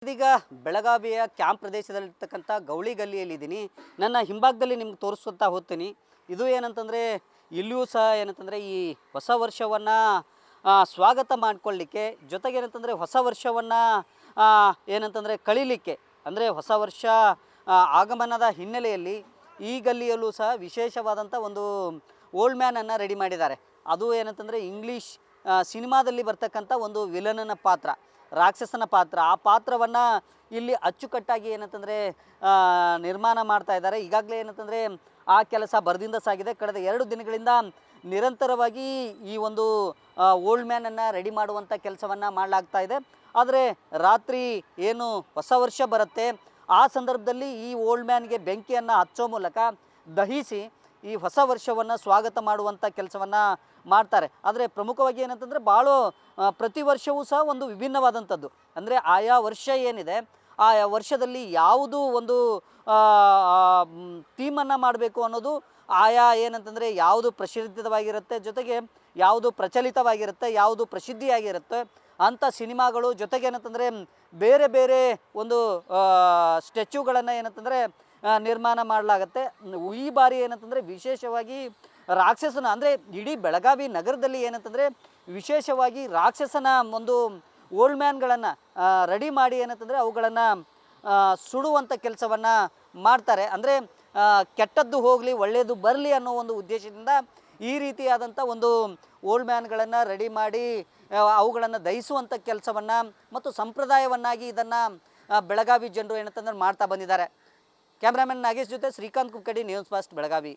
ಇದೀಗ ಬೆಳಗಾವಿಯ ಕ್ಯಾಂಪ್ ಪ್ರದೇಶದಲ್ಲಿರ್ತಕ್ಕಂಥ ಗೌಳಿ ಗಲ್ಲಿಯಲ್ಲಿದ್ದೀನಿ. ನನ್ನ ಹಿಂಭಾಗದಲ್ಲಿ ನಿಮ್ಗೆ ತೋರಿಸ್ಕೊತಾ ಹೋಗ್ತೀನಿ. ಇದು ಏನಂತಂದರೆ ಇಲ್ಲಿಯೂ ಸಹ ಏನಂತಂದರೆ ಈ ಹೊಸ ವರ್ಷವನ್ನು ಸ್ವಾಗತ ಮಾಡಿಕೊಳ್ಳಿಕ್ಕೆ, ಜೊತೆಗೆ ಏನಂತಂದರೆ ಹೊಸ ವರ್ಷವನ್ನು ಏನಂತಂದರೆ ಕಳೀಲಿಕ್ಕೆ, ಅಂದರೆ ಹೊಸ ವರ್ಷ ಆಗಮನದ ಹಿನ್ನೆಲೆಯಲ್ಲಿ ಈ ಗಲ್ಲಿಯಲ್ಲೂ ಸಹ ವಿಶೇಷವಾದಂಥ ಒಂದು ಓಲ್ಡ್ ಮ್ಯಾನನ್ನು ರೆಡಿ ಮಾಡಿದ್ದಾರೆ. ಅದು ಏನಂತಂದರೆ ಇಂಗ್ಲೀಷ್ ಸಿನಿಮಾದಲ್ಲಿ ಬರ್ತಕ್ಕಂಥ ಒಂದು ವಿಲನನ ಪಾತ್ರ, ರಾಕ್ಷಸನ ಪಾತ್ರ. ಆ ಪಾತ್ರವನ್ನು ಇಲ್ಲಿ ಅಚ್ಚುಕಟ್ಟಾಗಿ ಏನಂತಂದರೆ ನಿರ್ಮಾಣ ಮಾಡ್ತಾ ಇದ್ದಾರೆ. ಈಗಾಗಲೇ ಏನಂತಂದರೆ ಆ ಕೆಲಸ ಬರದಿಂದ ಸಾಗಿದೆ. ಕಳೆದ 2 ದಿನಗಳಿಂದ ನಿರಂತರವಾಗಿ ಈ ಒಂದು ಓಲ್ಡ್ ಮ್ಯಾನನ್ನು ರೆಡಿ ಮಾಡುವಂಥ ಕೆಲಸವನ್ನು ಮಾಡಲಾಗ್ತಾ ಇದೆ. ಆದರೆ ರಾತ್ರಿ ಏನು ಹೊಸ ವರ್ಷ ಬರುತ್ತೆ ಆ ಸಂದರ್ಭದಲ್ಲಿ ಈ ಓಲ್ಡ್ ಮ್ಯಾನ್ಗೆ ಬೆಂಕಿಯನ್ನು ಹಚ್ಚೋ ಮೂಲಕ ದಹಿಸಿ ಈ ಹೊಸ ವರ್ಷವನ್ನು ಸ್ವಾಗತ ಮಾಡುವಂಥ ಕೆಲಸವನ್ನು ಮಾಡ್ತಾರೆ. ಆದರೆ ಪ್ರಮುಖವಾಗಿ ಏನಂತಂದರೆ ಪ್ರತಿ ವರ್ಷವೂ ಸಹ ಒಂದು ವಿಭಿನ್ನವಾದಂಥದ್ದು, ಅಂದರೆ ಆಯಾ ವರ್ಷ ಏನಿದೆ ಆಯಾ ವರ್ಷದಲ್ಲಿ ಯಾವುದು ಒಂದು ಥೀಮನ್ನು ಮಾಡಬೇಕು ಅನ್ನೋದು ಆಯಾ ಏನಂತಂದರೆ ಯಾವುದು ಪ್ರಸಿದ್ಧವಾಗಿರುತ್ತೆ, ಜೊತೆಗೆ ಯಾವುದು ಪ್ರಚಲಿತವಾಗಿರುತ್ತೆ, ಯಾವುದು ಪ್ರಸಿದ್ಧಿಯಾಗಿರುತ್ತೆ ಅಂಥ ಸಿನಿಮಾಗಳು, ಜೊತೆಗೆ ಏನಂತಂದರೆ ಬೇರೆ ಬೇರೆ ಒಂದು ಸ್ಟ್ಯಾಚ್ಯೂಗಳನ್ನು ಏನಂತಂದರೆ ನಿರ್ಮಾಣ ಮಾಡಲಾಗತ್ತೆ. ಈ ಬಾರಿ ಏನಂತಂದರೆ ವಿಶೇಷವಾಗಿ ರಾಕ್ಷಸನ, ಅಂದರೆ ಇಡೀ ಬೆಳಗಾವಿ ನಗರದಲ್ಲಿ ಏನಂತಂದರೆ ವಿಶೇಷವಾಗಿ ರಾಕ್ಷಸನ ಒಂದು ಓಲ್ಡ್ ಮ್ಯಾನ್ಗಳನ್ನು ರೆಡಿ ಮಾಡಿ ಏನಂತಂದರೆ ಅವುಗಳನ್ನು ಸುಡುವಂಥ ಕೆಲಸವನ್ನು ಮಾಡ್ತಾರೆ. ಅಂದರೆ ಕೆಟ್ಟದ್ದು ಹೋಗಲಿ ಒಳ್ಳೆಯದು ಬರಲಿ ಅನ್ನೋ ಒಂದು ಉದ್ದೇಶದಿಂದ ಈ ರೀತಿಯಾದಂಥ ಒಂದು ಓಲ್ಡ್ ಮ್ಯಾನ್ಗಳನ್ನು ರೆಡಿ ಮಾಡಿ ಅವುಗಳನ್ನು ದಹಿಸುವಂಥ ಕೆಲಸವನ್ನು ಮತ್ತು ಸಂಪ್ರದಾಯವನ್ನಾಗಿ ಇದನ್ನು ಬೆಳಗಾವಿ ಜನರು ಏನಂತಂದ್ರೆ ಮಾಡ್ತಾ ಬಂದಿದ್ದಾರೆ. ಕ್ಯಾಮ್ರಾಮನ್ ನಾಗೇಶ್ ಜೊತೆ ಶ್ರೀಕಾಂತ್ ಕುಕ್ಕಡಿ, ನ್ಯೂಸ್ ಫಸ್ಟ್ ಬೆಳಗಾವಿ.